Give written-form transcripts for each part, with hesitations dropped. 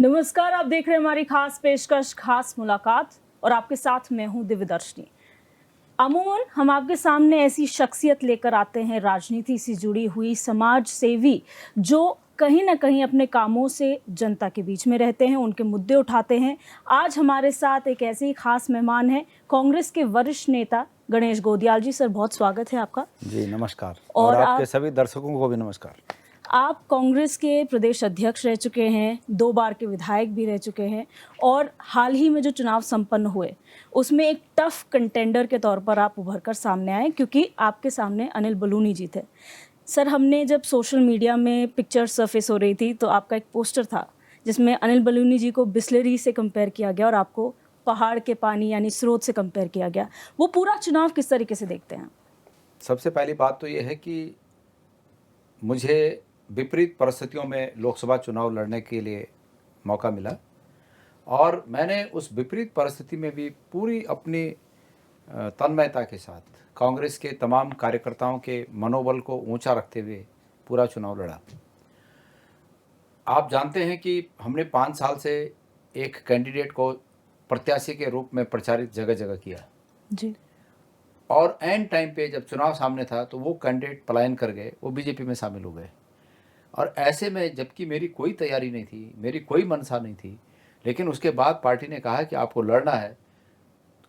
नमस्कार, आप देख रहे हैं हमारी खास पेशकश खास मुलाकात और आपके साथ मैं हूं दिव्यदर्शनी। अमूमन हम आपके सामने ऐसी शख्सियत लेकर आते हैं राजनीति से जुड़ी हुई, समाज सेवी, जो कहीं ना कहीं अपने कामों से जनता के बीच में रहते हैं, उनके मुद्दे उठाते हैं। आज हमारे साथ एक ऐसे ही खास मेहमान हैं, कांग्रेस के वरिष्ठ नेता गणेश गोदियाल जी। सर, बहुत स्वागत है आपका। जी नमस्कार। और आपके सभी दर्शकों को भी नमस्कार। आप कांग्रेस के प्रदेश अध्यक्ष रह चुके हैं, 2 बार के विधायक भी रह चुके हैं और हाल ही में जो चुनाव संपन्न हुए उसमें एक टफ कंटेंडर के तौर पर आप उभर कर सामने आए, क्योंकि आपके सामने अनिल बलूनी जी थे। सर, हमने जब सोशल मीडिया में पिक्चर सरफेस हो रही थी तो आपका एक पोस्टर था जिसमें अनिल बलूनी जी को बिस्लरी से कंपेयर किया गया और आपको पहाड़ के पानी यानी स्रोत से कंपेयर किया गया। वो पूरा चुनाव किस तरीके से देखते हैं? सबसे पहली बात तो ये है कि मुझे विपरीत परिस्थितियों में लोकसभा चुनाव लड़ने के लिए मौका मिला और मैंने उस विपरीत परिस्थिति में भी पूरी अपनी तन्मयता के साथ कांग्रेस के तमाम कार्यकर्ताओं के मनोबल को ऊंचा रखते हुए पूरा चुनाव लड़ा। आप जानते हैं कि हमने 5 साल से एक कैंडिडेट को प्रत्याशी के रूप में प्रचारित जगह जगह किया जी। और एंड टाइम पे जब चुनाव सामने था तो वो कैंडिडेट पलायन कर गए, वो बीजेपी में शामिल हो गए। और ऐसे में जबकि मेरी कोई तैयारी नहीं थी, मेरी कोई मंशा नहीं थी, लेकिन उसके बाद पार्टी ने कहा कि आपको लड़ना है,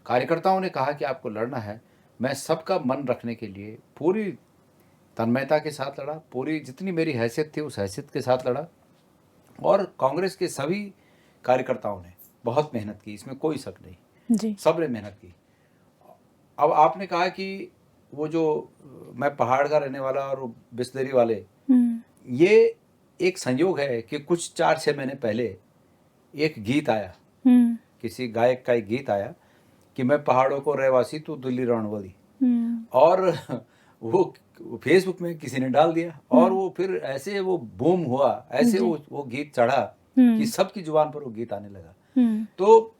कार्यकर्ताओं ने कहा कि आपको लड़ना है। मैं सबका मन रखने के लिए पूरी तन्मयता के साथ लड़ा, पूरी जितनी मेरी हैसियत थी उस हैसियत के साथ लड़ा। और कांग्रेस के सभी कार्यकर्ताओं ने बहुत मेहनत की, इसमें कोई शक नहीं जी। सबने मेहनत की। अब आपने कहा कि वो जो मैं पहाड़ का रहने वाला और बिस्लरी वाले, ये एक संयोग है कि कुछ 4-6 महीने पहले एक गीत आया, किसी गायक का एक गीत आया कि मैं पहाड़ों को रहवासी तू दिल्ली रणवाली, और वो फेसबुक में किसी ने डाल दिया और वो फिर ऐसे वो बूम हुआ, ऐसे वो गीत चढ़ा कि सबकी जुबान पर वो गीत आने लगा। तो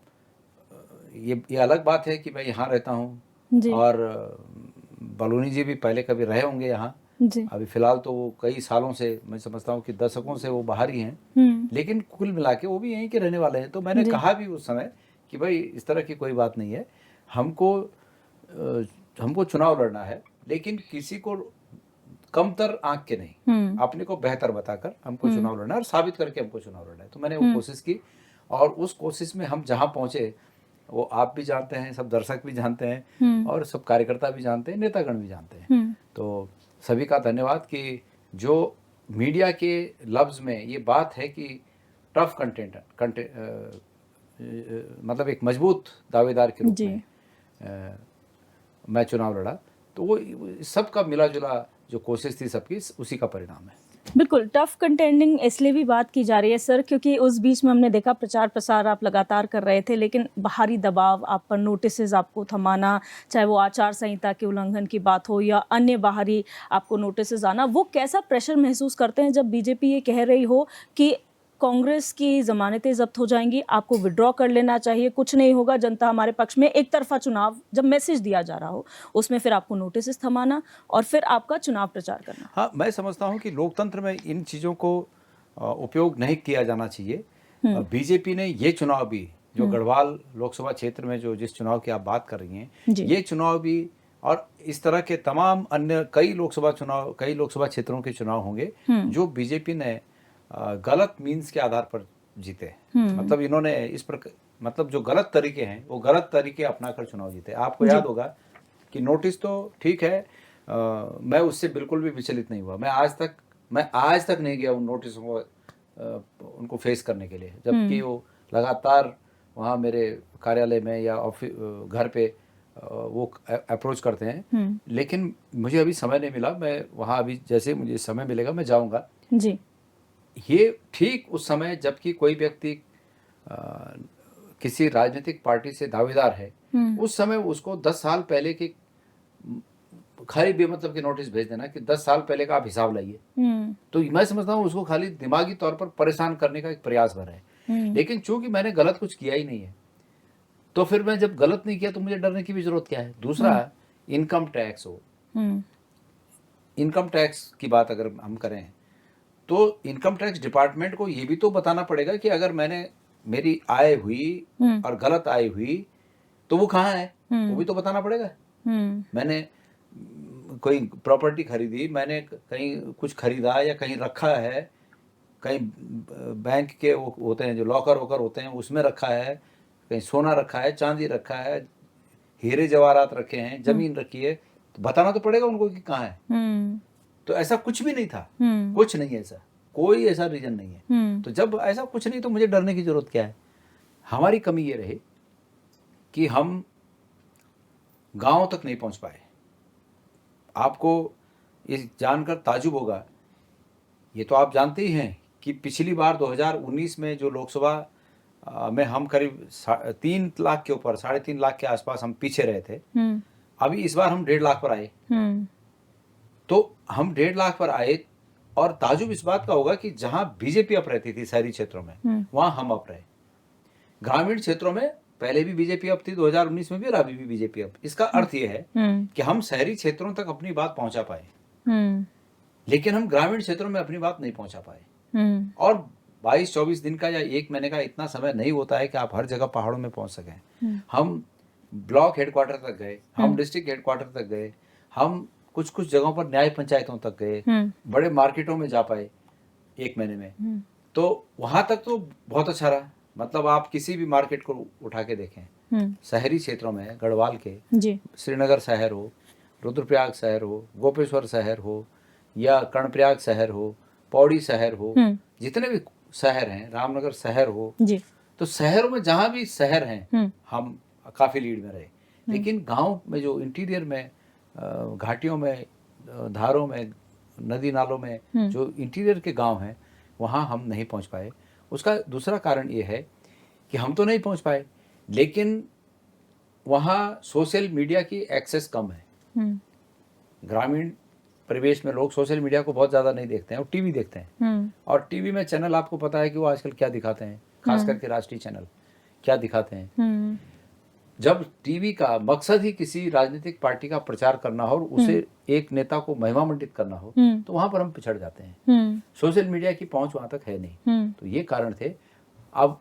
ये अलग बात है कि मैं यहाँ रहता हूँ और बलूनी जी भी पहले कभी रहे होंगे यहाँ। अभी फिलहाल तो वो कई सालों से, मैं समझता हूँ कि दशकों से वो बाहर ही हैं, लेकिन कुल मिला के वो भी यहीं के रहने वाले हैं। तो मैंने कहा भी उस समय कि भाई इस तरह की कोई बात नहीं है, हमको चुनाव लड़ना है, लेकिन किसी को कमतर आंक के नहीं, अपने को बेहतर बताकर हमको चुनाव लड़ना है और साबित करके हमको चुनाव लड़ना है। तो मैंने वो कोशिश की और उस कोशिश में हम जहाँ पहुँचे वो आप भी जानते हैं, सब दर्शक भी जानते हैं और सब कार्यकर्ता भी जानते हैं, नेतागण भी जानते हैं। तो सभी का धन्यवाद कि जो मीडिया के लफ्ज़ में ये बात है कि टफ मतलब एक मजबूत दावेदार के रूप में मैं चुनाव लड़ा, तो वो सबका मिला जुला जो कोशिश थी सबकी, उसी का परिणाम है। बिल्कुल, टफ कंटेंडिंग इसलिए भी बात की जा रही है सर, क्योंकि उस बीच में हमने देखा प्रचार प्रसार आप लगातार कर रहे थे, लेकिन बाहरी दबाव आप पर, नोटिसेस आपको थमाना, चाहे वो आचार संहिता के उल्लंघन की बात हो या अन्य बाहरी आपको नोटिसेस आना, वो कैसा प्रेशर महसूस करते हैं जब बीजेपी ये कह रही हो कि कांग्रेस की जमानतें जब्त हो जाएंगी, आपको विड्रॉ कर लेना चाहिए, कुछ नहीं होगा, जनता हमारे पक्ष में, एक तरफा चुनाव जब मैसेज दिया जा रहा हो उसमें फिर आपको नोटिस थमाना और फिर आपका चुनाव प्रचार करना? हाँ, मैं समझता हूँ कि लोकतंत्र में इन चीज़ों को उपयोग नहीं किया जाना चाहिए। बीजेपी ने ये चुनाव भी, जो गढ़वाल लोकसभा क्षेत्र में जो जिस चुनाव की आप बात कर रही हैं, ये चुनाव भी और इस तरह के तमाम अन्य कई लोकसभा क्षेत्रों के चुनाव होंगे जो बीजेपी ने गलत मीन्स के आधार पर जीते। मतलब इन्होंने इस प्रकार, मतलब जो गलत तरीके हैं वो गलत तरीके अपनाकर चुनाव जीते। आपको याद होगा कि नोटिस तो ठीक है, मैं उससे बिल्कुल भी विचलित नहीं हुआ। मैं आज तक नहीं गया उन नोटिसों को उनको फेस करने के लिए, जबकि वो लगातार वहाँ मेरे कार्यालय में या ऑफिस घर पे वो अप्रोच करते हैं। लेकिन मुझे अभी समय नहीं मिला, मैं वहाँ अभी जैसे मुझे समय मिलेगा मैं जाऊँगा जी। ये ठीक उस समय जबकि कोई व्यक्ति किसी राजनीतिक पार्टी से दावेदार है, उस समय उसको 10 साल पहले की खाली बेमतलब की नोटिस भेज देना कि 10 साल पहले का आप हिसाब लाइए, तो मैं समझता हूँ उसको खाली दिमागी तौर पर परेशान करने का एक प्रयास भर है। लेकिन चूंकि मैंने गलत कुछ किया ही नहीं है, तो फिर मैं जब गलत नहीं किया तो मुझे डरने की भी जरूरत क्या है। दूसरा, इनकम टैक्स हो, इनकम टैक्स की बात अगर हम करें तो इनकम टैक्स डिपार्टमेंट को ये भी तो बताना पड़ेगा कि अगर मेरी आय हुई और गलत आय हुई तो वो कहाँ है, वो भी तो बताना पड़ेगा। मैंने कोई प्रॉपर्टी खरीदी, मैंने कहीं कुछ खरीदा या कहीं रखा है, कहीं बैंक के वो होते हैं जो लॉकर वॉकर होते हैं उसमें रखा है, कहीं सोना रखा है, चांदी रखा है, हीरे जवाहरात रखे हैं, जमीन रखी है, तो बताना तो पड़ेगा उनको कि कहाँ है। तो ऐसा कुछ भी नहीं था, कुछ नहीं है ऐसा, कोई ऐसा रीजन नहीं है। तो जब ऐसा कुछ नहीं तो मुझे डरने की जरूरत क्या है। हमारी कमी ये रही कि हम गांव तक नहीं पहुंच पाए। आपको ये जानकर ताजुब होगा, ये तो आप जानते ही हैं कि पिछली बार 2019 में जो लोकसभा में हम करीब 3 लाख के ऊपर, 3.5 लाख के आसपास हम पीछे रहे थे। अभी इस बार हम 1.5 लाख पर आए। तो हम 1.5 लाख पर आए और ताजुब इस बात का होगा कि जहां बीजेपी अप रहती थी शहरी क्षेत्रों में, वहां हम अप रहे। ग्रामीण क्षेत्रों में पहले भी बीजेपी अप थी 2019 में भी और अभी भी बीजेपी अप। इसका अर्थ यह है कि हम शहरी क्षेत्रों तक अपनी बात पहुंचा पाए, लेकिन हम ग्रामीण क्षेत्रों में अपनी बात नहीं पहुंचा पाए। और 22-24 दिन का या 1 महीने का इतना समय नहीं होता है कि आप हर जगह पहाड़ों में पहुंच सकें। हम ब्लॉक हेडक्वार्टर तक गए, हम डिस्ट्रिक्ट हेडक्वार्टर तक गए, हम कुछ कुछ जगहों पर न्याय पंचायतों तक गए, बड़े मार्केटों में जा पाए 1 महीने में। तो वहां तक तो बहुत अच्छा रहा। मतलब आप किसी भी मार्केट को उठा के देखें, शहरी क्षेत्रों में गढ़वाल के, श्रीनगर शहर हो, रुद्रप्रयाग शहर हो, गोपेश्वर शहर हो या कर्णप्रयाग शहर हो, पौड़ी शहर हो, जितने भी शहर हैं, रामनगर शहर हो, तो शहरों में जहां भी शहर हैं हम काफी लीड में रहे। लेकिन गांव में जो इंटीरियर में, घाटियों में, धारों में, नदी नालों में जो इंटीरियर के गांव हैं वहां हम नहीं पहुंच पाए। उसका दूसरा कारण ये है कि हम तो नहीं पहुंच पाए, लेकिन वहां सोशल मीडिया की एक्सेस कम है। ग्रामीण परिवेश में लोग सोशल मीडिया को बहुत ज्यादा नहीं देखते हैं और टीवी देखते हैं। और टीवी में चैनल आपको पता है कि वो आजकल क्या दिखाते हैं, खास करके राष्ट्रीय चैनल क्या दिखाते हैं। जब टीवी का मकसद ही किसी राजनीतिक पार्टी का प्रचार करना हो और उसे एक नेता को महिमामंडित करना हो, तो वहां पर हम पिछड़ जाते हैं। सोशल मीडिया की पहुंच वहां तक है नहीं। तो ये कारण थे। अब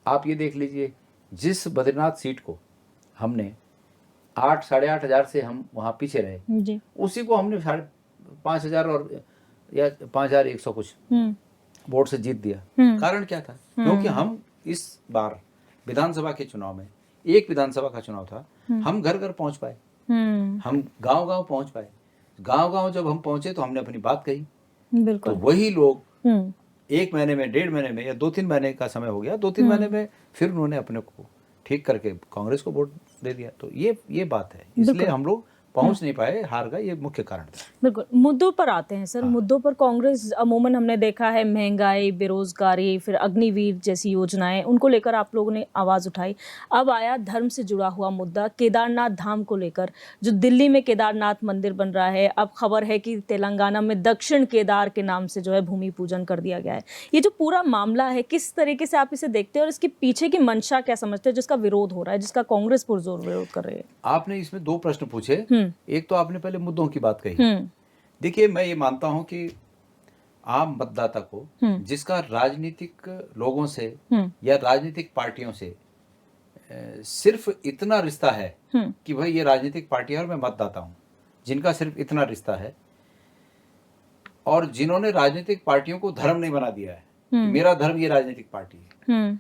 आप ये देख लीजिए, जिस बद्रीनाथ सीट को हमने 8-8.5 हजार से हम वहां पीछे रहे, उसी को हमने 5,500 और या 5,100 कुछ वोट से जीत दिया। कारण क्या था? क्योंकि हम इस बार विधानसभा के चुनाव में, एक विधानसभा का चुनाव था, हम घर घर पहुंच पाए, हम गांव गांव पहुंच पाए। गांव गांव जब हम पहुंचे तो हमने अपनी बात कही। तो वही लोग 1 महीने में, 1.5 महीने में या 2-3 महीने का समय हो गया, 2-3 महीने में फिर उन्होंने अपने को ठीक करके कांग्रेस को वोट दे दिया। तो ये बात है, इसलिए हम लोग पहुंच नहीं पाए, हार का ये मुख्य कारण था। बिल्कुल। मुद्दों पर आते हैं सर। मुद्दों पर कांग्रेस अमूमन हमने देखा है, महंगाई, बेरोजगारी, फिर अग्निवीर जैसी योजनाएं, उनको लेकर आप लोगों ने आवाज उठाई। अब आया धर्म से जुड़ा हुआ मुद्दा, केदारनाथ धाम को लेकर, जो दिल्ली में केदारनाथ मंदिर बन रहा है। अब खबर है कि तेलंगाना में दक्षिण केदार के नाम से जो है भूमि पूजन कर दिया गया है। ये जो पूरा मामला है, किस तरीके से आप इसे देखते हैं और इसके पीछे की मंशा क्या समझते हैं, जिसका विरोध हो रहा है, जिसका कांग्रेस पुरजोर विरोध कर रही है? आपने इसमें 2 प्रश्न पूछे। एक तो आपने पहले मुद्दों की बात कही। देखिए, मैं ये मानता हूं कि आम मतदाता को, जिसका राजनीतिक लोगों से या राजनीतिक पार्टियों से सिर्फ इतना रिश्ता है कि भाई ये राजनीतिक पार्टी है और मैं मतदाता हूं, जिनका सिर्फ इतना रिश्ता है और जिन्होंने राजनीतिक पार्टियों को धर्म नहीं बना दिया है कि मेरा धर्म ये राजनीतिक पार्टी है,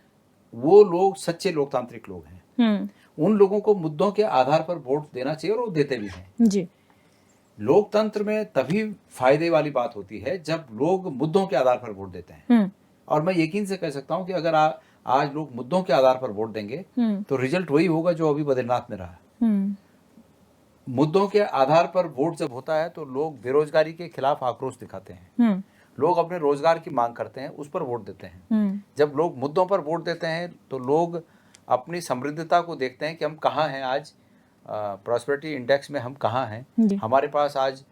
वो लोग सच्चे लोकतांत्रिक लोग हैं। उन लोगों को मुद्दों के आधार पर वोट देना चाहिए और वो देते भी हैं जी। लोकतंत्र में तभी फायदे वाली बात होती है जब लोग मुद्दों के आधार पर वोट देते हैं। और मैं यकीन से कह सकता हूं कि अगर आज लोग मुद्दों के आधार पर वोट देंगे तो रिजल्ट वही होगा जो अभी बद्रीनाथ में रहा। मुद्दों के आधार पर वोट जब होता है तो लोग बेरोजगारी के खिलाफ आक्रोश दिखाते हैं, लोग अपने रोजगार की मांग करते हैं, उस पर वोट देते हैं। जब लोग मुद्दों पर वोट देते हैं तो लोग अपनी समृद्धता को देखते हैं कि हम कहाँ हैं आज, प्रॉस्पेरिटी इंडेक्स में हम कहाँ हैं, हमारे पास आज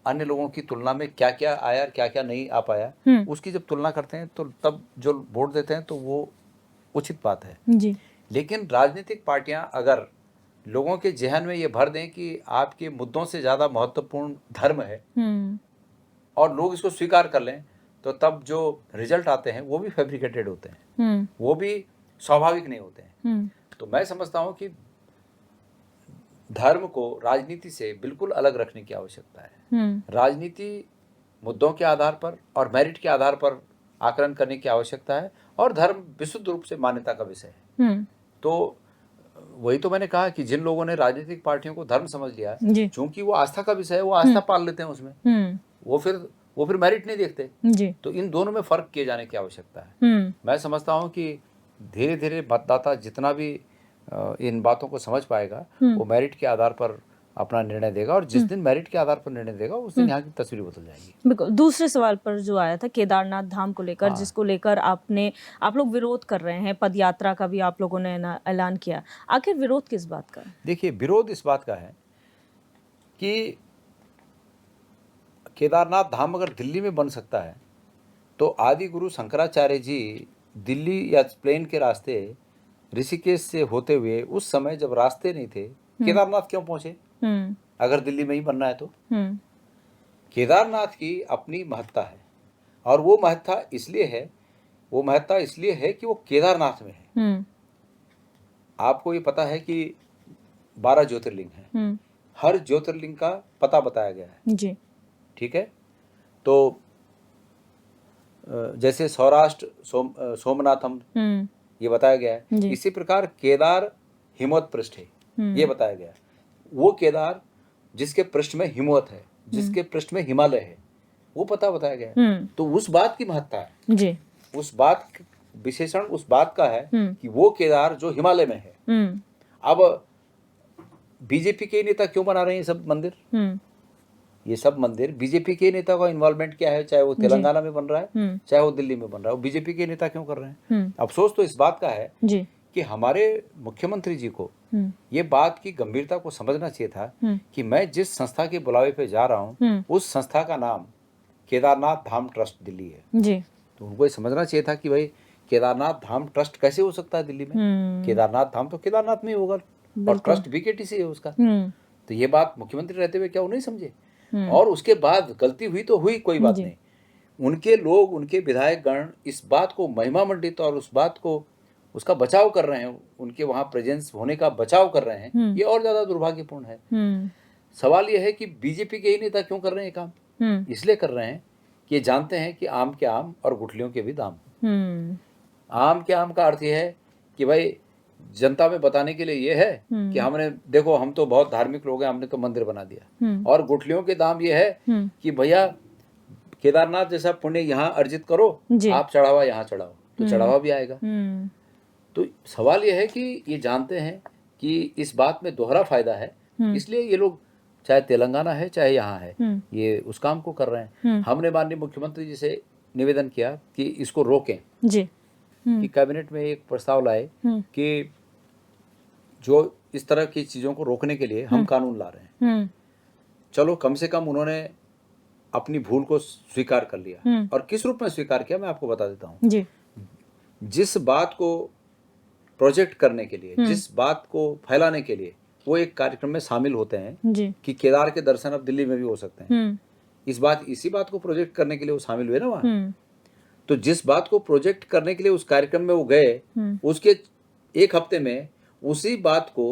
अन्य लोगों की तुलना में क्या क्या आया और क्या क्या नहीं आ पाया, उसकी जब तुलना करते हैं तो तब जो वोट देते हैं तो वो उचित बात है जी। लेकिन राजनीतिक पार्टियां अगर लोगों के जहन में ये भर दें कि आपके मुद्दों से ज्यादा महत्वपूर्ण धर्म है और लोग इसको स्वीकार कर लें, तो तब जो रिजल्ट आते हैं वो भी फैब्रिकेटेड होते हैं, वो भी स्वाभाविक नहीं होते हैं। तो मैं समझता हूँ कि धर्म को राजनीति से बिल्कुल अलग रखने की आवश्यकता है। राजनीति मुद्दों के आधार पर और मेरिट के आधार पर आकलन करने की आवश्यकता है, और धर्म विशुद्ध रूप से मान्यता का विषय है। तो वही तो मैंने कहा कि जिन लोगों ने राजनीतिक पार्टियों को धर्म समझ लिया, चूंकि वो आस्था का विषय है, वो आस्था पाल लेते हैं उसमें, वो फिर मेरिट नहीं देखते। तो इन दोनों में फर्क किए जाने की आवश्यकता है। मैं समझता हूँ कि धीरे धीरे मतदाता जितना भी इन बातों को समझ पाएगा, वो मेरिट के आधार पर अपना निर्णय देगा, और जिस दिन मेरिट के आधार पर निर्णय देगा उस दिन यहाँ की तस्वीर बदल जाएगी। बिल्कुल। दूसरे सवाल पर जो आया था केदारनाथ धाम को लेकर, जिसको लेकर आप लोग विरोध कर रहे हैं, पद यात्रा का भी आप लोगों ने ऐलान किया, आखिर विरोध किस बात का है? देखिए, विरोध इस बात का है कि केदारनाथ धाम अगर दिल्ली में बन सकता है तो आदि गुरु शंकराचार्य जी दिल्ली या प्लेन के रास्ते ऋषिकेश से होते हुए उस समय जब रास्ते नहीं थे, केदारनाथ क्यों पहुंचे? अगर दिल्ली में ही बनना है तो केदारनाथ की अपनी महत्ता है, और वो महत्ता इसलिए है कि वो केदारनाथ में है। आपको ये पता है कि 12 ज्योतिर्लिंग हैं, हर ज्योतिर्लिंग का पता बताया गया है जी। ठीक है। तो जैसे सौराष्ट्र सोमनाथम ये बताया गया है, इसी प्रकार केदार हिमवत पृष्ठ है, ये बताया गया है। वो केदार जिसके पृष्ठ में हिमवत है, जिसके पृष्ठ में हिमालय है, वो पता बताया गया है। तो उस बात की महत्ता है जी। उस बात विशेषण उस बात का है कि वो केदार जो हिमालय में है। अब बीजेपी के नेता क्यों बना रहे हैं सब मंदिर? ये सब मंदिर बीजेपी के नेता का इन्वॉल्वमेंट क्या है? चाहे वो तेलंगाना में बन रहा है, चाहे वो दिल्ली में बन रहा है, वो बीजेपी के नेता क्यों कर रहे हैं? अफसोस तो इस बात का है कि हमारे मुख्यमंत्री जी को ये बात की गंभीरता को समझना चाहिए था कि मैं जिस संस्था के बुलावे पे जा रहा हूँ उस संस्था का नाम केदारनाथ धाम ट्रस्ट दिल्ली है। तो उनको ये समझना चाहिए था कि भाई केदारनाथ धाम ट्रस्ट कैसे हो सकता है दिल्ली में? केदारनाथ धाम तो केदारनाथ में ही होगा, और ट्रस्ट बीकेटीसी है उसका। तो ये बात मुख्यमंत्री रहते हुए क्या वो नहीं समझे? और उसके बाद गलती हुई तो हुई, कोई बात नहीं। उनके लोग, उनके विधायक गण इस बात को महिमा मंडित और उस बात को उसका बचाव कर रहे हैं, उनके वहां प्रेजेंस होने का बचाव कर रहे हैं, ये और ज्यादा दुर्भाग्यपूर्ण है। सवाल ये है कि बीजेपी के ही नेता क्यों कर रहे हैं काम? इसलिए कर रहे हैं कि ये जानते हैं कि आम के आम और गुठलियों के भी दाम। आम के आम का अर्थ ये है कि भाई जनता में बताने के लिए ये है कि हमने, देखो हम तो बहुत धार्मिक लोग हैं, हमने तो मंदिर बना दिया। और गुठलियों के दाम ये है कि भैया केदारनाथ जैसा पुण्य यहाँ अर्जित करो, आप चढ़ावा यहाँ चढ़ाओ, तो चढ़ावा भी आएगा। तो सवाल ये है कि ये जानते हैं कि इस बात में दोहरा फायदा है, इसलिए ये लोग, चाहे तेलंगाना है चाहे यहाँ है, ये उस काम को कर रहे हैं। हमने माननीय मुख्यमंत्री जी से निवेदन किया कि इसको रोकें जी। कि कैबिनेट में एक प्रस्ताव लाए कि जो इस तरह की चीजों को रोकने के लिए हम कानून ला रहे हैं। चलो, कम से कम उन्होंने अपनी भूल को स्वीकार कर लिया। और किस रूप में स्वीकार किया मैं आपको बता देता हूँ। जिस बात को प्रोजेक्ट करने के लिए, जिस बात को फैलाने के लिए वो एक कार्यक्रम में शामिल होते हैं कि केदार के दर्शन अब दिल्ली में भी हो सकते हैं, इसी बात को प्रोजेक्ट करने के लिए वो शामिल हुए ना वहाँ। तो जिस बात को प्रोजेक्ट करने के लिए उस कार्यक्रम में वो गए, उसके एक हफ्ते में उसी बात को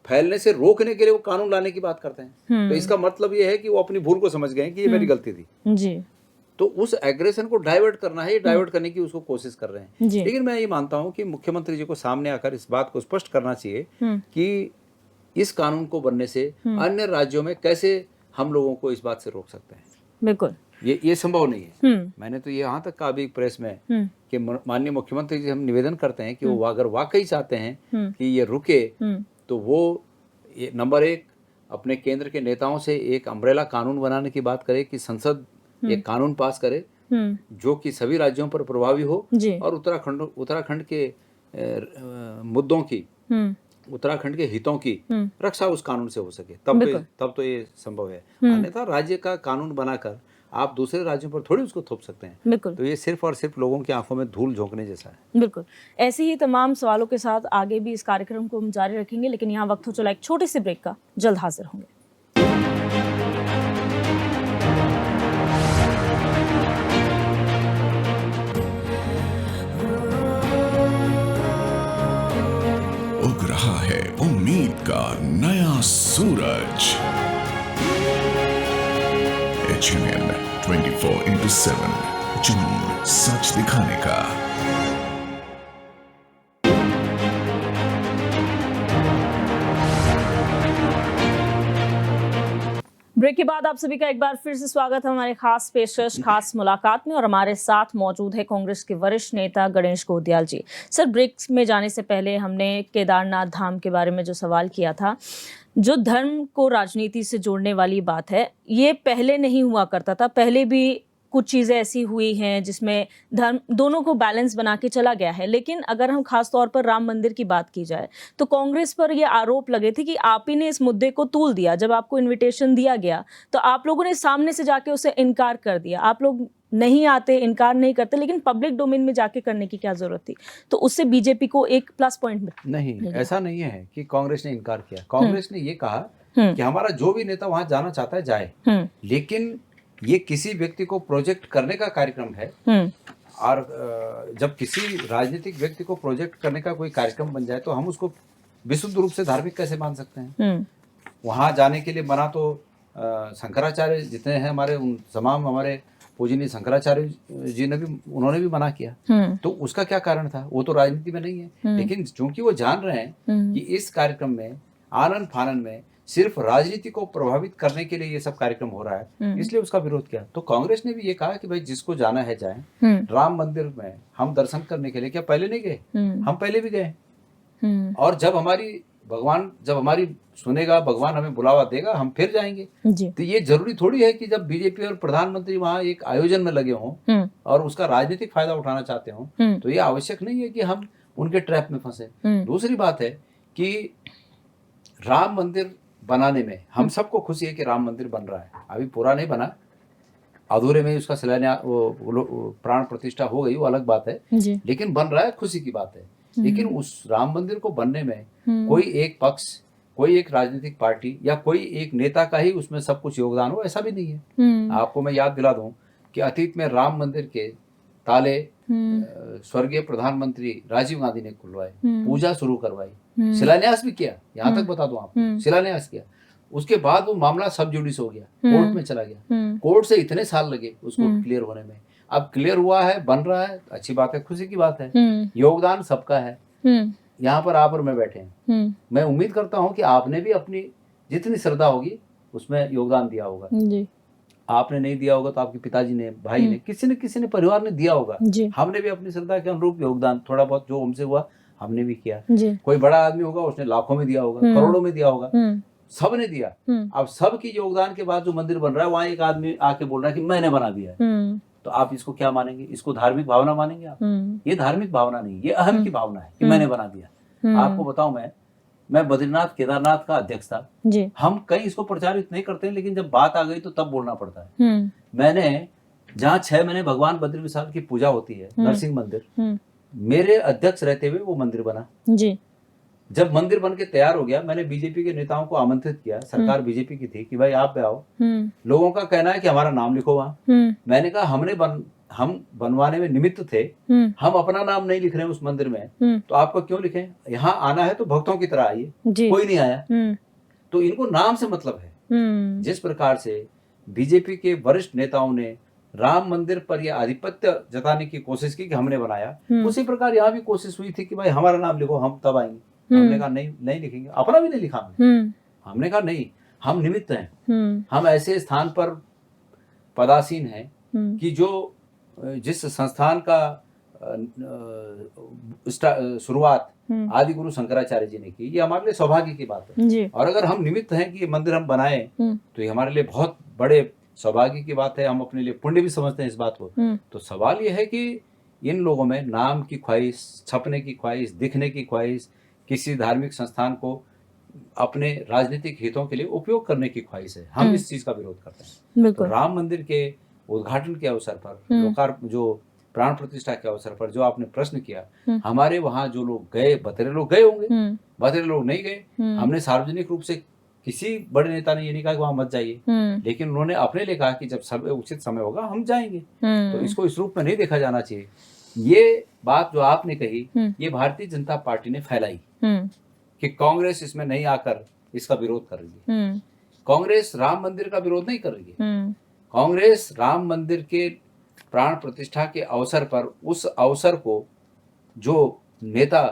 फैलने से रोकने के लिए वो कानून लाने की बात करते हैं। तो इसका मतलब ये है कि वो अपनी भूल को समझ गए कि ये मेरी गलती थी जी। तो उस एग्रेशन को डाइवर्ट करना है, ये डाइवर्ट करने की उसको कोशिश कर रहे हैं। लेकिन मैं ये मानता हूं कि मुख्यमंत्री जी को सामने आकर इस बात को स्पष्ट करना चाहिए कि इस कानून को बनने से अन्य राज्यों में कैसे हम लोगों को इस बात से रोक सकते हैं। बिल्कुल, ये संभव नहीं है। मैंने तो ये यहाँ तक कहा भी प्रेस में कि माननीय मुख्यमंत्री जी हम निवेदन करते हैं कि वो अगर वाकई चाहते हैं कि ये रुके, तो वो नंबर 1 अपने केंद्र के नेताओं से एक अम्ब्रेला कानून बनाने की बात करे कि संसद एक कानून पास करे जो कि सभी राज्यों पर प्रभावी हो, और उत्तराखंड के मुद्दों की, उत्तराखंड के हितों की रक्षा उस कानून से हो सके, तब तो ये संभव है। अन्यथा राज्य का कानून बनाकर आप दूसरे राज्यों पर थोड़ी उसको थोप सकते हैं। तो ये सिर्फ और सिर्फ लोगों की आंखों में धूल झोंकने जैसा है। बिल्कुल, ऐसे ही तमाम सवालों के साथ आगे भी इस कार्यक्रम को हम जारी रखेंगे, लेकिन यहाँ वक्त हो चला एक छोटे से ब्रेक का। जल्द हाजिर होंगे। HNN 24/7 जुनून सच दिखाने का। ब्रेक के बाद आप सभी का एक बार फिर से स्वागत है हमारे खास पेशकश खास मुलाकात में। और हमारे साथ मौजूद है कांग्रेस के वरिष्ठ नेता गणेश गोंदियाल जी। सर, ब्रेक में जाने से पहले हमने केदारनाथ धाम के बारे में जो सवाल किया था, जो धर्म को राजनीति से जोड़ने वाली बात है, ये पहले नहीं हुआ करता था। पहले भी कुछ चीज़ें ऐसी हुई हैं जिसमें धर्म दोनों को बैलेंस बना के चला गया है। लेकिन अगर हम खास तौर पर राम मंदिर की बात की जाए तो कांग्रेस पर ये आरोप लगे थे कि आप ही ने इस मुद्दे को तूल दिया। जब आपको इनविटेशन दिया गया तो आप लोगों ने सामने से जाके उसे इनकार कर दिया। आप लोग नहीं आते, इनकार नहीं करते, लेकिन पब्लिक डोमेन में जाके करने की क्या जरूरत थी? तो उससे बीजेपी को एक प्लस पॉइंट नहीं, ऐसा नहीं है कि कांग्रेस ने इनकार किया। कांग्रेस ने ये कहा कि हमारा जो भी नेता वहां जाना चाहता है जाए, लेकिन ये किसी व्यक्ति को प्रोजेक्ट करने का कार्यक्रम है। और जब किसी राजनीतिक व्यक्ति को प्रोजेक्ट करने का कोई कार्यक्रम बन जाए तो हम उसको विशुद्ध रूप से धार्मिक कैसे मान सकते हैं? वहां जाने के लिए मना तो शंकराचार्य जितने हैं हमारे, उन तमाम हमारे पूजनीय शंकराचार्य जी ने भी, उन्होंने भी मना किया। तो उसका क्या कारण था? वो तो राजनीति में नहीं है। लेकिन चूंकि वो जान रहे हैं कि इस कार्यक्रम में आनन फानन में सिर्फ राजनीति को प्रभावित करने के लिए ये सब कार्यक्रम हो रहा है, इसलिए उसका विरोध किया। तो कांग्रेस ने भी ये कहा कि भाई जिसको जाना है जाए। राम मंदिर में हम दर्शन करने के लिए क्या पहले नहीं गए? हम पहले भी गए। और जब हमारी सुनेगा, भगवान हमें बुलावा देगा, हम फिर जाएंगे। तो ये जरूरी थोड़ी है कि जब बीजेपी और प्रधानमंत्री वहाँ एक आयोजन में लगे हों और उसका राजनीतिक फायदा उठाना चाहते हों, तो ये आवश्यक नहीं है कि हम उनके ट्रैप में फंसे। दूसरी बात है कि राम मंदिर बनाने में हम सबको खुशी है कि राम मंदिर बन रहा है। अभी पूरा नहीं बना, अधूरे में उसका शिलान्यास, वो प्राण प्रतिष्ठा हो गई, वो अलग बात है, लेकिन बन रहा है, खुशी की बात है। लेकिन उस राम मंदिर को बनने में कोई एक पक्ष, कोई एक राजनीतिक पार्टी या कोई एक नेता का ही उसमें सब कुछ योगदान हो, ऐसा भी नहीं है। आपको मैं याद दिला दूं कि अतीत में राम मंदिर के ताले स्वर्गीय प्रधानमंत्री राजीव गांधी ने खुलवाए, पूजा शुरू करवाई, शिलान्यास भी किया। यहाँ तक बता दूं आपको, शिलान्यास किया। उसके बाद वो मामला सब जुडिस हो गया, कोर्ट में चला गया। कोर्ट से इतने साल लगे उसको क्लियर होने में। अब क्लियर हुआ है, बन रहा है, अच्छी बात है, खुशी की बात है। योगदान सबका है। यहाँ पर आप और मैं बैठे हैं, मैं उम्मीद करता हूँ कि आपने भी अपनी जितनी श्रद्धा होगी उसमें योगदान दिया होगा। आपने नहीं दिया होगा तो आपके पिताजी ने, भाई ने, किसी ने परिवार ने दिया होगा। हमने भी अपनी श्रद्धा के अनुरूप योगदान थोड़ा बहुत जो हमसे हुआ हमने भी किया। कोई बड़ा आदमी होगा, उसने लाखों में दिया होगा, करोड़ों में दिया होगा, सबने दिया। अब सबकी योगदान के बाद जो मंदिर बन रहा है, वहां एक आदमी आके बोल रहा है कि मैंने बना दिया है, तो आप इसको क्या मानेंगे? इसको धार्मिक भावना मानेंगे आप? ये धार्मिक भावना नहीं, ये अहम की भावना है कि मैंने बना दिया। आपको बताऊं, मैं बद्रीनाथ केदारनाथ का अध्यक्ष था। हम कहीं इसको प्रचारित नहीं करते, लेकिन जब बात आ गई तो तब बोलना पड़ता है। मैंने जहाँ 6 महीने भगवान बद्री विशाल की पूजा होती है, नरसिंह मंदिर, मेरे अध्यक्ष रहते हुए वो मंदिर बना। जब मंदिर बन के तैयार हो गया, मैंने बीजेपी के नेताओं को आमंत्रित किया, सरकार बीजेपी की थी, कि भाई आप पे आओ। लोगों का कहना है कि हमारा नाम लिखो वहाँ। मैंने कहा हम बनवाने में निमित्त थे, हम अपना नाम नहीं लिख रहे हैं उस मंदिर में, तो आपको क्यों लिखें? यहाँ आना है तो भक्तों की तरह आइए। कोई नहीं आया, तो इनको नाम से मतलब है। जिस प्रकार से बीजेपी के वरिष्ठ नेताओं ने राम मंदिर पर यह आधिपत्य जताने की कोशिश की कि हमने बनाया, उसी प्रकार यहाँ भी कोशिश हुई थी कि भाई हमारा नाम लिखो, हम तब आएंगे। हमने कहा नहीं लिखेंगे, अपना भी नहीं लिखा हमने कहा नहीं, हम निमित्त हैं। हम ऐसे स्थान पर पदासीन हैं कि जो जिस संस्थान का शुरुआत आदि गुरु शंकराचार्य जी ने की, ये हमारे लिए सौभाग्य की बात है। और अगर हम निमित्त हैं कि ये मंदिर हम बनाए, तो ये हमारे लिए बहुत बड़े सौभाग्य की बात है। हम अपने लिए पुण्य भी समझते हैं इस बात को। तो सवाल यह है कि इन लोगों में नाम की ख्वाहिश, छपने की ख्वाहिश, दिखने की ख्वाहिश, किसी धार्मिक संस्थान को अपने राजनीतिक हितों के लिए उपयोग करने की ख्वाहिश है। हम इस चीज का विरोध करते हैं। तो राम मंदिर के उद्घाटन के अवसर पर, जो प्राण प्रतिष्ठा के अवसर पर जो आपने प्रश्न किया, हमारे वहां जो लोग गए, बतेरे लोग गए होंगे, बतेरे लोग नहीं गए। हमने सार्वजनिक रूप से, किसी बड़े नेता ने ये नहीं कहा कि वहां मत जाइए, लेकिन उन्होंने अपने लिए कहा कि जब उचित समय होगा हम जाएंगे। तो इसको इस रूप में नहीं देखा जाना चाहिए। ये बात जो आपने कही, ये भारतीय जनता पार्टी ने फैलाई कि कांग्रेस इसमें नहीं आकर इसका विरोध कर रही है। कांग्रेस राम मंदिर का विरोध नहीं कर रही है। कांग्रेस राम मंदिर के प्राण प्रतिष्ठा के अवसर पर उस अवसर को जो नेता,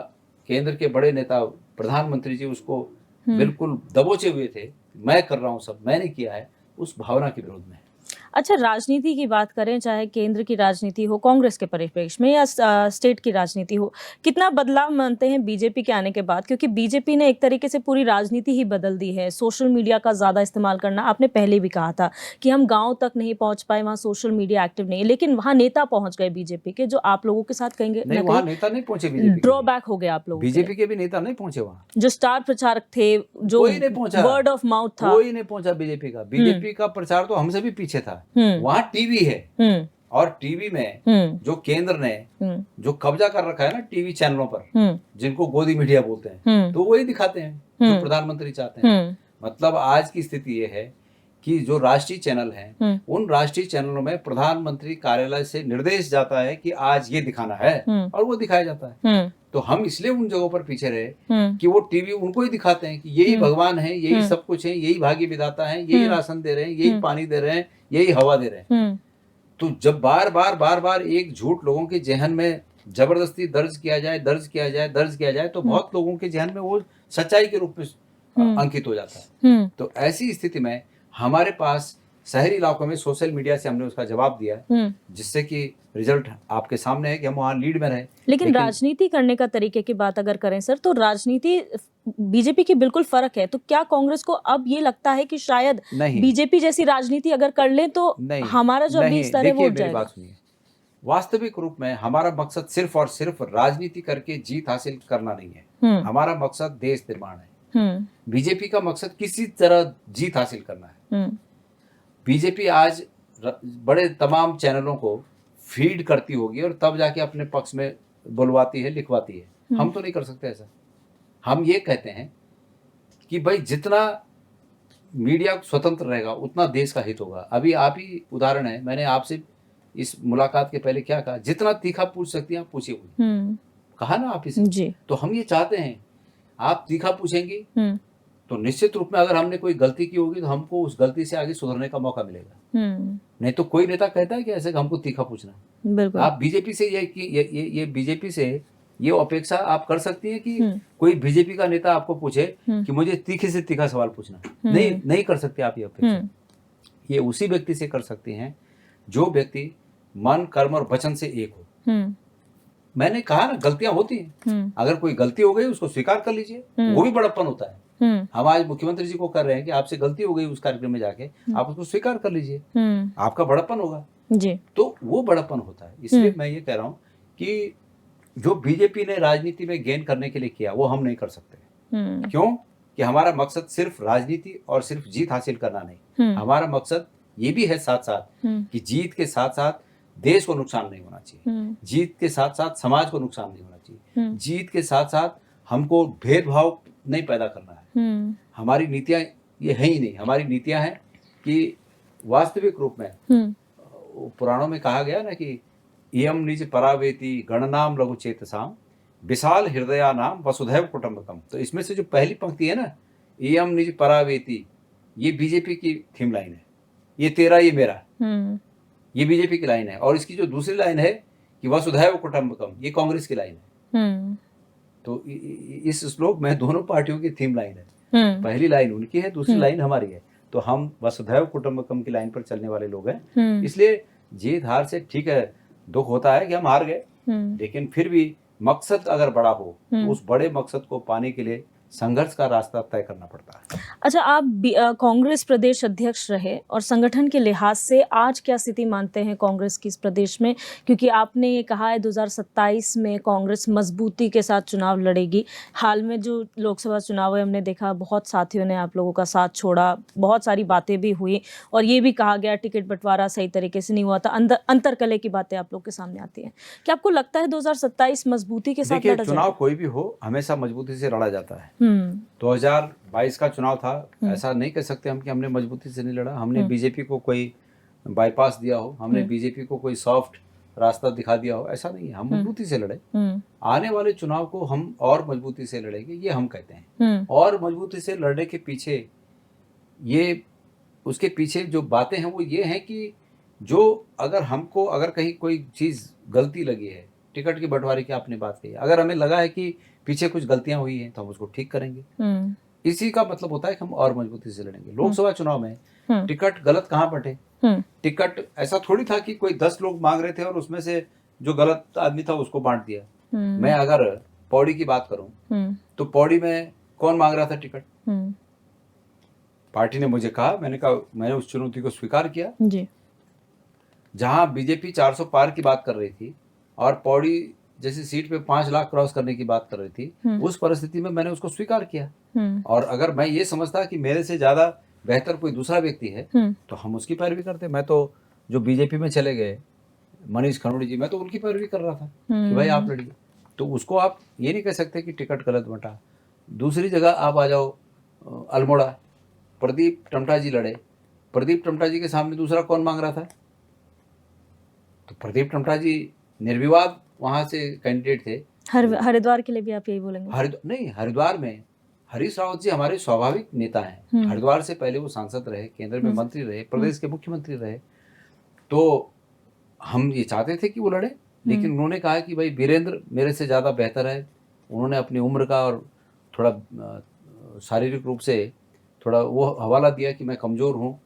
केंद्र के बड़े नेता प्रधानमंत्री जी उसको बिल्कुल दबोचे हुए थे, मैं कर रहा हूं सब, मैंने किया है, उस भावना के विरोध में है। अच्छा, राजनीति की बात करें, चाहे केंद्र की राजनीति हो कांग्रेस के परिप्रेक्ष्य में या स्टेट की राजनीति हो, कितना बदलाव मानते हैं बीजेपी के आने के बाद? क्योंकि बीजेपी ने एक तरीके से पूरी राजनीति ही बदल दी है। सोशल मीडिया का ज़्यादा इस्तेमाल करना, आपने पहले भी कहा था कि हम गाँव तक नहीं पहुँच पाए, वहाँ सोशल मीडिया एक्टिव नहीं है, लेकिन वहाँ नेता पहुँच गए बीजेपी के, जो आप लोगों के साथ कहेंगे नहीं, वहाँ नेता नहीं पहुंचे बीजेपी, ड्रॉबैक हो गया आप लोगों बीजेपी के भी नेता नहीं पहुंचे वहाँ, जो स्टार प्रचारक थे, जो कोई नहीं पहुंचा, वर्ड ऑफ माउथ था, कोई नहीं पहुंचा बीजेपी का। बीजेपी का प्रचार तो हमसे भी पीछे था। वहाँ टीवी है और टीवी में जो केंद्र ने जो कब्जा कर रखा है ना टीवी चैनलों पर, जिनको गोदी मीडिया बोलते हैं, तो वही दिखाते हैं जो प्रधानमंत्री चाहते हैं। मतलब आज की स्थिति ये है कि जो राष्ट्रीय चैनल हैं, उन राष्ट्रीय चैनलों में प्रधानमंत्री कार्यालय से निर्देश जाता है कि आज ये दिखाना है और वो दिखाया जाता है। तो हम इसलिए उन जगहों पर पीछे रहे कि वो टीवी उनको ही दिखाते हैं कि यही भगवान है, यही सब कुछ है, यही भाग्य विधाता है, यही राशन दे रहे हैं, यही पानी दे रहे हैं, यही हवा दे रहे हैं। तो जब बार बार एक झूठ लोगों के जहन में जबरदस्ती दर्ज किया जाए तो बहुत लोगों के जहन में वो सच्चाई के रूप में अंकित हो जाता है। तो ऐसी स्थिति में हमारे पास शहरी इलाकों में सोशल मीडिया से हमने उसका जवाब दिया है, जिससे कि रिजल्ट आपके सामने है कि हम वहाँ लीड में रहे। लेकिन राजनीति करने का तरीके की बात अगर करें सर, तो राजनीति बीजेपी की बिल्कुल फर्क है। तो क्या कांग्रेस को अब ये लगता है कि शायद बीजेपी जैसी राजनीति अगर कर ले तो हमारा जो अभी स्तर है वो उठ जाएगा? बात सुनिए, वास्तविक रूप में हमारा मकसद सिर्फ और सिर्फ राजनीति करके जीत हासिल करना नहीं है। हमारा मकसद देश निर्माण है। बीजेपी का मकसद किसी तरह जीत हासिल करना है। बीजेपी आज बड़े तमाम चैनलों को फीड करती होगी और तब जाके अपने पक्ष में बुलवाती है, लिखवाती है। हम तो नहीं कर सकते ऐसा। हम ये कहते हैं कि भाई जितना मीडिया स्वतंत्र रहेगा उतना देश का हित होगा। अभी आप ही उदाहरण है, मैंने आपसे इस मुलाकात के पहले क्या कहा, जितना तीखा पूछ सकती हैं आप पूछिए, कहा ना आप इसे। तो हम ये चाहते हैं आप तीखा पूछेंगी तो निश्चित रूप में अगर हमने कोई गलती की होगी तो हमको उस गलती से आगे सुधरने का मौका मिलेगा। नहीं तो कोई नेता कहता है कि ऐसे हमको तीखा पूछना। आप बीजेपी से ये बीजेपी से ये अपेक्षा आप कर सकती है कि कोई बीजेपी का नेता आपको पूछे कि मुझे तीखे से तीखा सवाल पूछना, नहीं कर सकते आप ये अपेक्षा। ये उसी व्यक्ति से कर सकते हैं जो व्यक्ति मन, कर्म और वचन से एक हो। मैंने कहा ना, गलतियां होती हैं, अगर कोई गलती हो गई उसको स्वीकार कर लीजिए, वो भी बड़प्पन होता है। हम आज मुख्यमंत्री जी को कर रहे हैं कि आपसे गलती हो गई उस कार्यक्रम में जाके, आप उसको स्वीकार कर लीजिए, आपका बड़प्पन होगा जी। तो वो बड़प्पन होता है। इसलिए मैं ये कह रहा हूँ कि जो बीजेपी ने राजनीति में गेन करने के लिए किया वो हम नहीं कर सकते। क्यों? कि हमारा मकसद सिर्फ राजनीति और सिर्फ जीत हासिल करना नहीं, हमारा मकसद ये भी है साथ साथ कि जीत के साथ साथ देश को नुकसान नहीं होना चाहिए, जीत के साथ साथ समाज को नुकसान नहीं होना चाहिए, जीत के साथ साथ हमको भेदभाव नहीं पैदा करना है। हमारी नीतियां ये है ही नहीं। हमारी नीतियां हैं कि वास्तविक रूप में पुराणों में कहा गया ना कि इयम निज परावेति गणनाम लघु चेतसाम विशाल हृदया नाम वसुधैव कुटुंबकम। तो इसमें से जो पहली पंक्ति है ना, इयम निज परावेति, ये बीजेपी की थीम लाइन है। ये तेरा ये मेरा, ये बीजेपी की लाइन है। और इसकी जो दूसरी लाइन है कि वसुधैव कुटुंबकम, ये कांग्रेस की लाइन है। तो इस श्लोक में दोनों पार्टियों की थीम लाइन है। पहली लाइन उनकी है, दूसरी लाइन हमारी है। तो हम वसुधैव कुटुंबकम की लाइन पर चलने वाले लोग हैं। इसलिए जीत हार से ठीक है, दुख होता है कि हम हार गए, लेकिन फिर भी मकसद अगर बड़ा हो तो उस बड़े मकसद को पाने के लिए संघर्ष का रास्ता तय करना पड़ता है। अच्छा, आप कांग्रेस प्रदेश अध्यक्ष रहे और संगठन के लिहाज से आज क्या स्थिति मानते हैं कांग्रेस की इस प्रदेश में? क्योंकि आपने ये कहा है 2027 में कांग्रेस मजबूती के साथ चुनाव लड़ेगी। हाल में जो लोकसभा चुनाव है, हमने देखा बहुत साथियों ने आप लोगों का साथ छोड़ा, बहुत सारी बातें भी हुई और ये भी कहा गया टिकट बंटवारा सही तरीके से नहीं हुआ था, अंतरकलह की बातें आप लोग के सामने आती हैं। क्या आपको लगता है 2027 मजबूती के साथ लड़ा चुनाव कोई भी हो हमेशा मजबूती से लड़ा जाता है। 2022 का चुनाव था, ऐसा नहीं कह सकते हम कि हमने मजबूती से नहीं लड़ा। हमने बीजेपी को कोई बाईपास दिया हो, हमने बीजेपी को कोई सॉफ्ट रास्ता दिखा दिया हो, ऐसा नहीं है। हम मजबूती से लड़े। आने वाले चुनाव को हम और मजबूती से लड़ेंगे, ये हम कहते हैं। और मजबूती से लड़ने के पीछे ये उसके पीछे जो बातें हैं वो ये हैं कि जो अगर कहीं कोई चीज़ गलती लगी है, टिकट की बंटवारे की आपने बात कही, अगर हमें लगा है कि पीछे कुछ गलतियां हुई हैं तो हम उसको ठीक करेंगे। इसी का मतलब होता है कि हम और मजबूती से लड़ेंगे। लोकसभा चुनाव में टिकट गलत कहाँ बंटे? टिकट ऐसा थोड़ी था कि कोई 10 लोग मांग रहे थे और उसमें से जो गलत आदमी था उसको बांट दिया। मैं अगर पौड़ी की बात करूं तो पौड़ी में कौन मांग रहा था टिकट? पार्टी ने मुझे कहा, मैंने उस चुनौती को स्वीकार किया जी। जहां बीजेपी 400 पार की बात कर रही थी और पौड़ी जैसी सीट पे 5 लाख क्रॉस करने की बात कर रही थी, उस परिस्थिति में मैंने उसको स्वीकार किया। और अगर मैं ये समझता कि मेरे से ज्यादा बेहतर कोई दूसरा व्यक्ति है तो हम उसकी पैरवी करते। मैं तो जो बीजेपी में चले गए मनीष खंडूड़ी जी, मैं तो उनकी पैरवी कर रहा था कि भाई आप लड़िए। तो उसको आप ये नहीं कह सकते कि टिकट गलत बंटा। दूसरी जगह आप आ जाओ अल्मोड़ा, प्रदीप टमटा जी लड़े। प्रदीप टमटा जी के सामने दूसरा कौन मांग रहा था? तो प्रदीप टमटा जी निर्विवाद वहां से कैंडिडेट थे। हरिद्वार के लिए भी आप यही बोलेंगे? नहीं, हरिद्वार में हरीश रावत जी हमारे स्वाभाविक नेता हैं। हरिद्वार से पहले वो सांसद रहे, केंद्र में मंत्री रहे, प्रदेश के मुख्यमंत्री रहे। तो हम ये चाहते थे कि वो लड़े, लेकिन उन्होंने कहा कि भाई वीरेंद्र मेरे से ज़्यादा बेहतर है। उन्होंने अपनी उम्र का और थोड़ा शारीरिक रूप से थोड़ा वो हवाला दिया कि मैं कमज़ोर हूँ।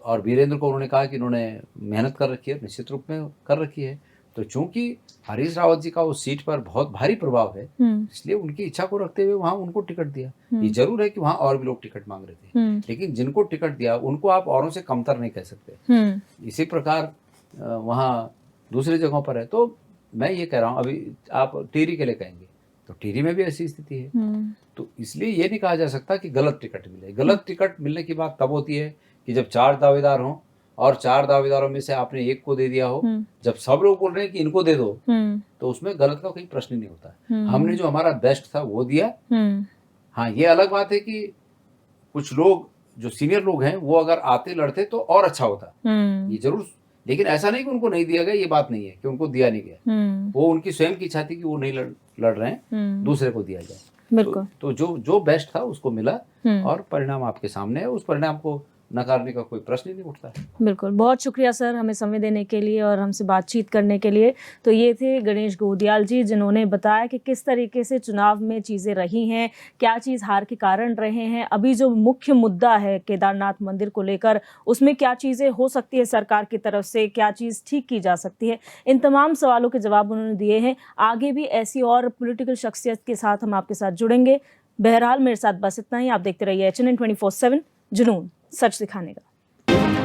और वीरेंद्र को उन्होंने कहा कि इन्होंने मेहनत कर रखी है, निश्चित रूप में कर रखी है। तो चूंकि हरीश रावत जी का उस सीट पर बहुत भारी प्रभाव है, इसलिए उनकी इच्छा को रखते हुए वहां उनको टिकट दिया। ये जरूर है कि वहां और भी लोग टिकट मांग रहे थे, लेकिन जिनको टिकट दिया उनको आप औरों से कमतर नहीं कह सकते। इसी प्रकार वहां दूसरी जगहों पर है। तो मैं ये कह रहा हूँ, अभी आप टिहरी के लिए कहेंगे तो टिहरी में भी ऐसी स्थिति है। तो इसलिए ये नहीं कहा जा सकता कि गलत टिकट मिले। गलत टिकट मिलने की बात तब होती है कि जब 4 दावेदार हों और 4 दावेदारों में से आपने एक को दे दिया हो। जब सब लोग बोल रहे हैं कि इनको दे दो तो उसमें गलत का कोई प्रश्न नहीं होता। हमने जो हमारा बेस्ट था वो दिया। हाँ, ये अलग बात है कि कुछ लोग जो सीनियर लोग हैं वो अगर आते लड़ते तो और अच्छा होता, ये जरूर। लेकिन ऐसा नहीं कि उनको नहीं दिया गया, ये बात नहीं है कि उनको दिया नहीं गया। वो उनकी स्वयं की इच्छा थी कि वो नहीं लड़ रहे हैं, दूसरे को दिया जाए। बिल्कुल। तो जो बेस्ट था उसको मिला और परिणाम आपके सामने है। उस परिणाम को नकारने का कोई प्रश्न ही नहीं उठता है। बिल्कुल, बहुत शुक्रिया सर हमें समय देने के लिए और हमसे बातचीत करने के लिए। तो ये थे गणेश गोदियाल जी, जिन्होंने बताया कि किस तरीके से चुनाव में चीज़ें रही हैं, क्या चीज़ हार के कारण रहे हैं। अभी जो मुख्य मुद्दा है केदारनाथ मंदिर को लेकर, उसमें क्या चीज़ें हो सकती है सरकार की तरफ से, क्या चीज़ ठीक की जा सकती है, इन तमाम सवालों के जवाब उन्होंने दिए हैं। आगे भी ऐसी और पॉलिटिकल शख्सियत के साथ हम आपके साथ जुड़ेंगे। बहरहाल मेरे साथ बस इतना ही। आप देखते रहिए HNN 24/7, जुनून सच दिखाने का।